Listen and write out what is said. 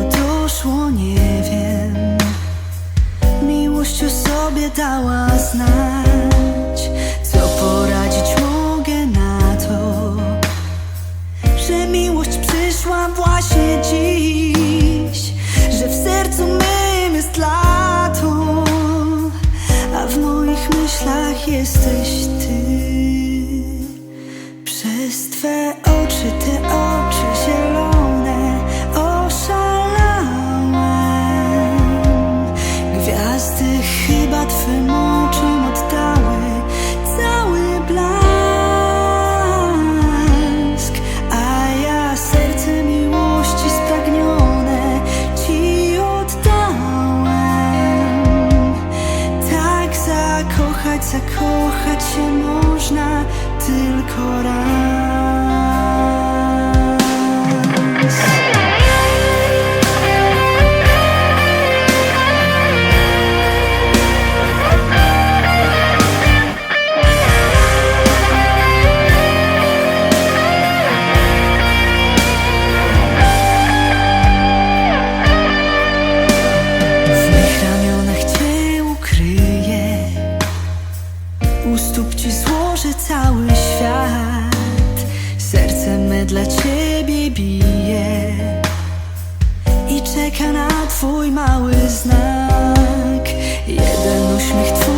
to doszło, nie wiem. Miłość o sobie dała znać. Co poradzić mogę na to, że miłość przyszła właśnie dziś, że w sercu mym jest lato, a w moich myślach jesteś ty. Przez twe oczy, te oczy zielone oszalałem. Gwiazdy chyba twym oczom oddały cały blask, a ja serce miłości spragnione ci oddałem. Tak zakochać się można tylko raz. U stóp ci złożę cały świat. Serce me dla ciebie bije i czeka na twój mały znak. Jeden uśmiech twój